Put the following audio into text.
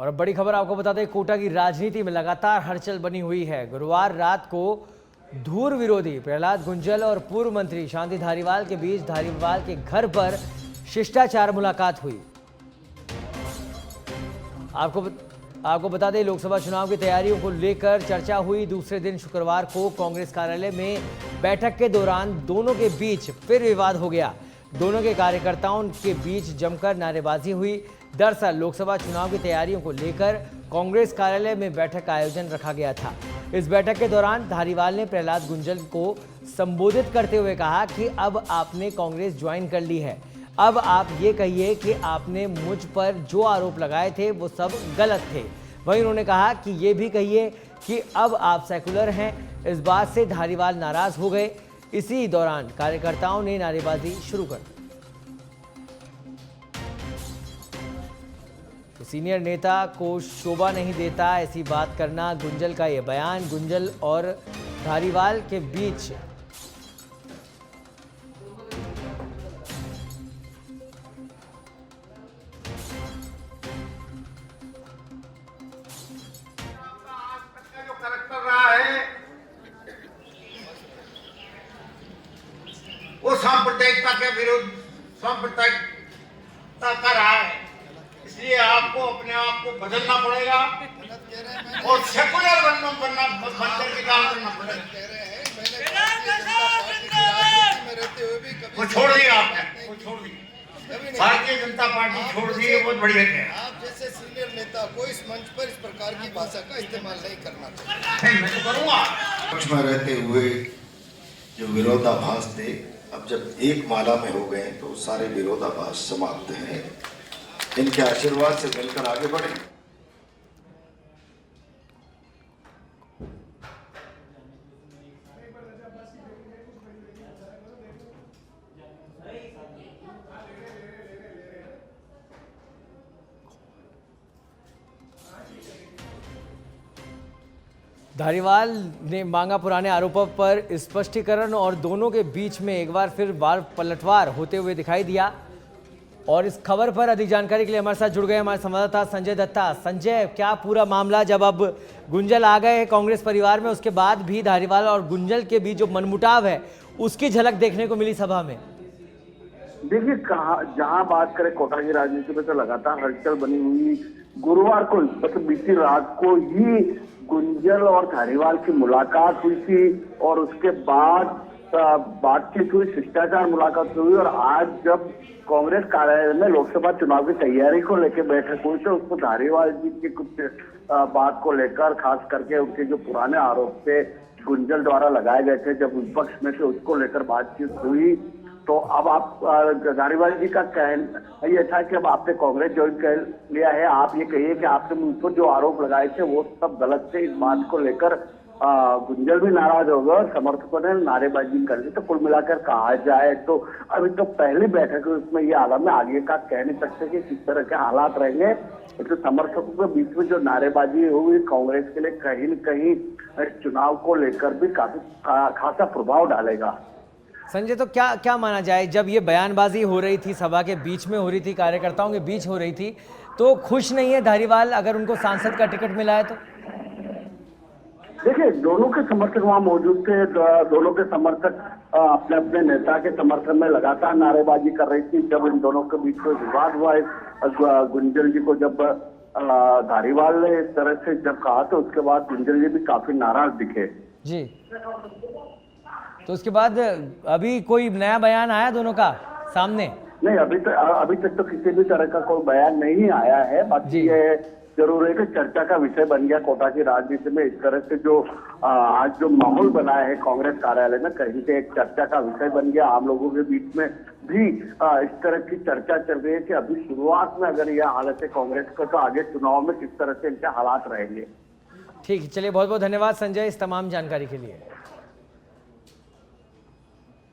और बड़ी खबर आपको बता दें, कोटा की राजनीति में लगातार हलचल बनी हुई है। गुरुवार रात को धूर विरोधी प्रहलाद गुंजल और पूर्व मंत्री शांति धारीवाल के बीच धारीवाल के घर पर शिष्टाचार मुलाकात हुई। आपको बता दें, लोकसभा चुनाव की तैयारियों को लेकर चर्चा हुई। दूसरे दिन शुक्रवार को कांग्रेस कार्यालय में बैठक के दौरान दोनों के बीच फिर विवाद हो गया। दोनों के कार्यकर्ताओं के बीच जमकर नारेबाजी हुई। दरअसल लोकसभा चुनाव की तैयारियों को लेकर कांग्रेस कार्यालय में बैठक का आयोजन रखा गया था। इस बैठक के दौरान धारीवाल ने प्रहलाद गुंजल को संबोधित करते हुए कहा कि अब आपने कांग्रेस ज्वाइन कर ली है, अब आप ये कहिए कि आपने मुझ पर जो आरोप लगाए थे वो सब गलत थे। वहीं उन्होंने कहा कि ये भी कहिए कि अब आप सेकुलर हैं। इस बात से धारीवाल नाराज हो गए। इसी दौरान कार्यकर्ताओं ने नारेबाजी शुरू कर दी। तो सीनियर नेता को शोभा नहीं देता ऐसी बात करना, गुंजल का ये बयान। गुंजल और धारीवाल के बीच वो सांप्रदायिकता के विरुद्ध सांप्रदायिकता कर रहा है, इसलिए आपको अपने आप को बदलना पड़ेगा और सेकुलर बनकर के काम करना पड़ेगा। वो छोड़ दिया आपने, वो छोड़ दी, भारतीय जनता पार्टी छोड़ दी है। बहुत बढ़िया है। आप जैसे सीनियर नेता को इस मंच पर इस प्रकार की भाषा का इस्तेमाल नहीं करना चाहिए। मैं तो करूंगा। पक्ष में रहते हुए जो विरोधाभास थे, अब जब एक माला में हो गए तो सारे विरोधाभास समाप्त हैं। इनके आशीर्वाद से मिलकर आगे बढ़े। धारीवाल ने मांगा पुराने आरोपों पर स्पष्टीकरण और दोनों के बीच में एक बार फिर पलटवार होते हुए दिखाई दिया। और इस खबर पर अधिक जानकारी के लिए हमारे साथ जुड़ गए हमारे संवाददाता संजय दत्ता। संजय, क्या पूरा मामला, जब अब गुंजल आ गए हैं कांग्रेस परिवार में, उसके बाद भी धारीवाल और गुंजल के बीच जो मनमुटाव है उसकी झलक देखने को मिली सभा में? देखिए, जहां बात करें कोटा की राजनीति में तो लगातार हलचल बनी हुई। गुरुवार को मतलब बीती रात को ही गुंजल और धारीवाल की मुलाकात हुई थी और उसके बाद बातचीत हुई, शिष्टाचार मुलाकात हुई। और आज जब कांग्रेस कार्यालय में लोकसभा चुनाव की तैयारी को लेकर बैठक हुई तो उसको धारीवाल जी की कुछ बात को लेकर, खास करके उनके जो पुराने आरोप थे गुंजल द्वारा लगाए गए थे, जब विपक्ष में थे, उसको लेकर बातचीत हुई। तो अब आप धारीवाल जी का कहना ये था कि अब आपने कांग्रेस ज्वाइन कर लिया है, आप ये कहिए कि आपने मुझ पर जो आरोप लगाए थे वो सब गलत थे। इस बात को लेकर गुंजल भी नाराज हो गए और समर्थकों ने नारेबाजी कर ली। तो कुल मिलाकर कहा जाए तो अभी तो पहली बैठक है, उसमें ये आलम में आगे का कह नहीं सकते कि किस तरह के हालात रहेंगे। तो समर्थकों के बीच में जो नारेबाजी हुई कांग्रेस के लिए कहीं न कहीं चुनाव को लेकर भी काफी खासा प्रभाव डालेगा। संजय, तो क्या माना जाए, जब ये बयानबाजी हो रही थी, सभा के बीच में हो रही थी, कार्यकर्ताओं के बीच हो रही थी, तो खुश नहीं है धारीवाल अगर उनको सांसद का टिकट मिला है तो? देखिए, दोनों के समर्थक वहाँ मौजूद थे। दोनों के समर्थक अपने अपने नेता के समर्थन में लगातार नारेबाजी कर रही थी। जब इन दोनों के बीच में विवाद हुआ, गुंजल जी को जब धारीवाल ने इस तरह से जब कहा तो उसके बाद गुंजल जी भी काफी नाराज दिखे जी। तो उसके बाद अभी कोई नया बयान आया दोनों का सामने? नहीं, अभी तक तो किसी भी तरह का कोई बयान नहीं आया है। बाकी ये जरूर है कि चर्चा का विषय बन गया कोटा की राजनीति में। इस तरह से जो आज जो माहौल बना है कांग्रेस कार्यालय में, कहीं से एक चर्चा का विषय बन गया। आम लोगों के बीच में भी इस तरह की चर्चा चल रही है कि अभी शुरुआत में अगर यह हालत है कांग्रेस का, तो आगे चुनाव में किस तरह से इनके हालात रहेंगे। ठीक, चलिए, बहुत बहुत धन्यवाद संजय इस तमाम जानकारी के लिए।